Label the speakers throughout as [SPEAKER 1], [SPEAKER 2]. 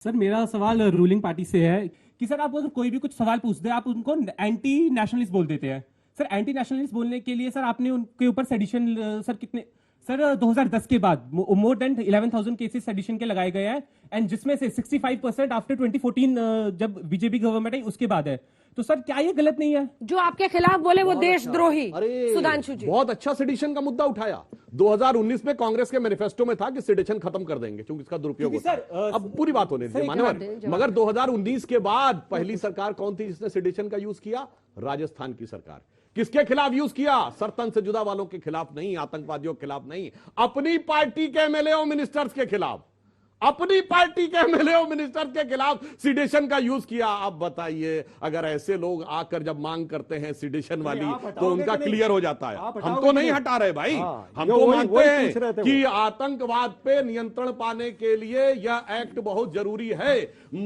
[SPEAKER 1] Sir मेरा सवाल ruling party से है कि सर आप अगर कोई भी कुछ सवाल पूछते हैं आप उनको एंटी नेशनलिस्ट बोल देते हैं। सर एंटी नेशनलिस्ट बोलने के लिए सर आपने उनके ऊपर सेडिशन सर कितने सर 2010 के बाद मोर देन 11,000 केसेस सेडिशन के लगाए गए हैं एंड जिसमें से 65% आफ्टर 2014 जब बीजेपी गवर्नमेंट आई उसके बाद है। तो सर क्या ये गलत नहीं है?
[SPEAKER 2] जो आपके खिलाफ बोले वो देशद्रोही। सुधांशु जी
[SPEAKER 3] बहुत अच्छा सेडिशन का मुद्दा उठाया। 2019 में कांग्रेस के मैनिफेस्टो में था कि सेडिशन खत्म कर देंगे क्योंकि इसका दुरुपयोग होता है। अब पूरी बात होने दीजिए मान्यवर। मगर 2019 के बाद पहली सरकार कौन थी जिसने सेडिशन का यूज किया? राजस्थान की सरकार। किसके खिलाफ यूज किया? सरतन से जुदा वालों के खिलाफ नहीं, आतंकवादियों के खिलाफ नहीं, अपनी पार्टी के एमएलए और मिनिस्टर्स के खिलाफ, अपनी पार्टी के एमएलए और मिनिस्टर के खिलाफ सिडिशन का यूज किया। आप बताइए, अगर ऐसे लोग आकर जब मांग करते हैं सिडिशन वाली तो उनका क्लियर हो जाता है। हम तो नहीं हटा रहे भाई, हम तो मानते हैं कि आतंकवाद पे नियंत्रण पाने के लिए यह एक्ट बहुत जरूरी है,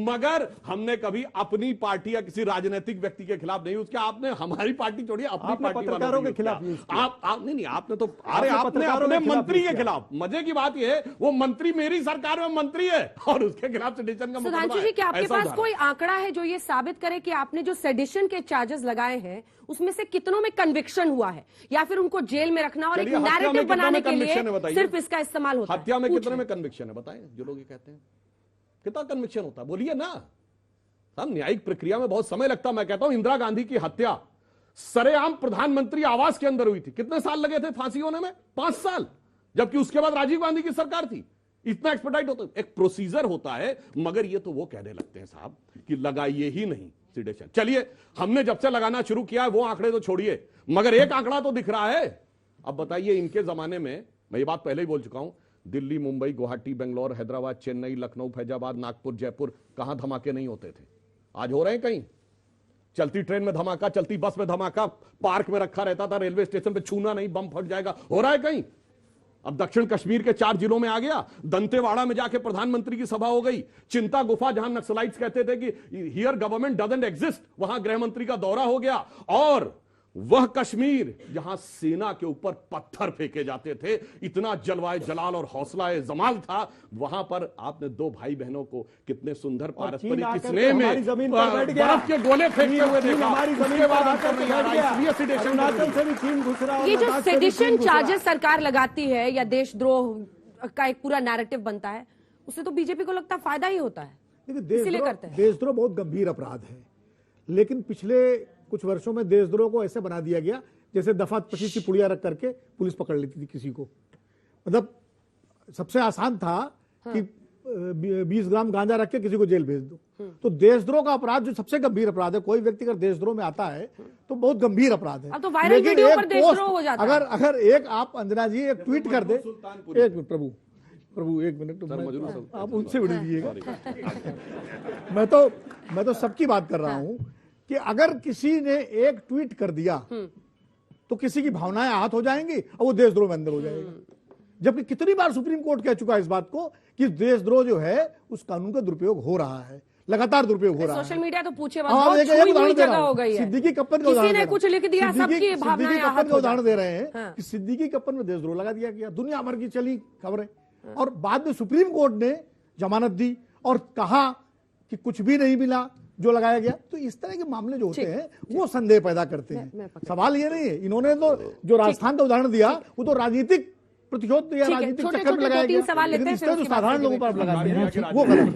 [SPEAKER 3] मगर हमने कभी अपनी पार्टी या किसी राजनीतिक व्यक्ति के खिलाफ नहीं यूज किया। आपने हमारी पार्टी छोड़िए, अपनी पार्टी वालों के खिलाफ नहीं, आपने तो आपने अपने मंत्री के खिलाफ। मजे की बात यह है वो मंत्री मेरी सरकार में मंत्री है और उसके खिलाफ सेडिशन का मुकदमा है।
[SPEAKER 2] सुधांशु जी, क्या आपके पास कोई आंकड़ा है जो ये साबित करे कि आपने जो सेडिशन के चार्जेस लगाए हैं उसमें से कितनों में कन्विक्शन हुआ है, या फिर उनको जेल में रखना और एक नैरेटिव बनाने के लिए सिर्फ इसका इस्तेमाल होता है?
[SPEAKER 3] हत्या में कितने में कन्विक्शन है बताएं? जो लोग ये कहते हैं कितना कन्विक्शन होता है बोलिए ना। हम न्यायिक प्रक्रिया में बहुत समय लगता है। मैं कहता हूं इंदिरा गांधी की हत्या सरेआम प्रधानमंत्री आवास के अंदर हुई थी। कितने साल लगे थे फांसी होने में? 5 साल। जबकि उसके बाद राजीव गांधी की सरकार थी। इतना एक्सपर्टाइट होता है, एक प्रोसीजर होता है। मगर ये तो वो कहने लगते हैं साहब कि लगाइए ही नहीं सिडिशन। चलिए, हमने जब से लगाना शुरू किया वो आंकड़े तो छोड़िए, मगर एक आंकड़ा तो दिख रहा है। अब बताइए, इनके जमाने में, मैं ये बात पहले ही बोल चुका हूं, दिल्ली, मुंबई, गुवाहाटी, बेंगलोर, हैदराबाद, चेन्नई, लखनऊ, फैजाबाद, नागपुर, जयपुर, कहां धमाके नहीं होते थे? आज हो रहे हैं कहीं। चलती ट्रेन में धमाका, चलती बस में धमाका, पार्क में रखा रहता था, रेलवे स्टेशन पे छूना नहीं, बम फट जाएगा, हो रहा है कहीं? अब दक्षिण कश्मीर के 4 जिलों में आ गया। दंतेवाड़ा में जाके प्रधानमंत्री की सभा हो गई। चिंता गुफा, जहां नक्सलाइट्स कहते थे कि हियर गवर्नमेंट डजंट एग्जिस्ट, वहां गृह मंत्री का दौरा हो गया। और वह कश्मीर जहां सेना के ऊपर पत्थर फेंके जाते थे, इतना जलवाए जलाल और हौसला जमाल था, वहां पर आपने 2 भाई बहनों को कितने सुंदर पारस्परिक स्नेह में बर्फ के गोले फेंकते हुए देखा।
[SPEAKER 2] ये जो सेडिशन चार्जेस सरकार लगाती है या देशद्रोह का एक पूरा नैरेटिव बनता है, उससे तो बीजेपी को लगता फायदा ही होता है, इसीलिए करते हैं।
[SPEAKER 4] देशद्रोह बहुत गंभीर अपराध है, लेकिन पिछले कुछ वर्षों में देशद्रोह को ऐसे बना दिया गया जैसे दफा 25 की पुड़िया रख करके पुलिस पकड़ लेती थी किसी को। मतलब सबसे आसान था कि 20 ग्राम गांजा रख के किसी को जेल भेज दो। तो देशद्रोह का अपराध जो सबसे गंभीर अपराध है, कोई व्यक्ति अगर देशद्रोह में आता है तो बहुत गंभीर अपराध है।
[SPEAKER 2] अब तो वायरल वीडियो पर देशद्रोह हो जाता है।
[SPEAKER 4] अगर एक आप अंजना जी एक ट्वीट कर दे, एक मिनट प्रभु एक मिनट, आप उनसे विड़ दीजिएगा। मैं तो सबकी बात कर रहा हूं कि अगर किसी ने एक ट्वीट कर दिया तो किसी की भावनाएं आहत हो जाएंगी और वो देशद्रोह में अंदर हो जाएगा। जबकि कितनी बार सुप्रीम कोर्ट कह चुका है इस बात को कि देशद्रोह जो है उस कानून का दुरुपयोग हो रहा है, लगातार दुरुपयोग हो रहा है।
[SPEAKER 2] सोशल मीडिया तो पूछे जगह हो गई है।
[SPEAKER 4] सिद्दीकी कप्पन का
[SPEAKER 2] किसी ने कुछ लिख दिया, सबकी भावनाएं आहत हो
[SPEAKER 4] उदाहरण दे रहे हैं कि सिद्दीकी कप्पन में देशद्रोह लगा दिया गया। दुनिया भर की चली खबरें और बाद में सुप्रीम कोर्ट ने जमानत दी और कहा कि कुछ भी नहीं मिला जो लगाया गया। तो इस तरह के मामले जो होते हैं वो संदेह पैदा करते हैं। सवाल ये नहीं है, इन्होंने तो जो राजस्थान का उदाहरण दिया वो तो राजनीतिक प्रतिशोध या राजनीतिक चक्कर में लगाया गया, लेकिन इस तरह जो साधारण लोगों पर लगा दिया वो गलत है।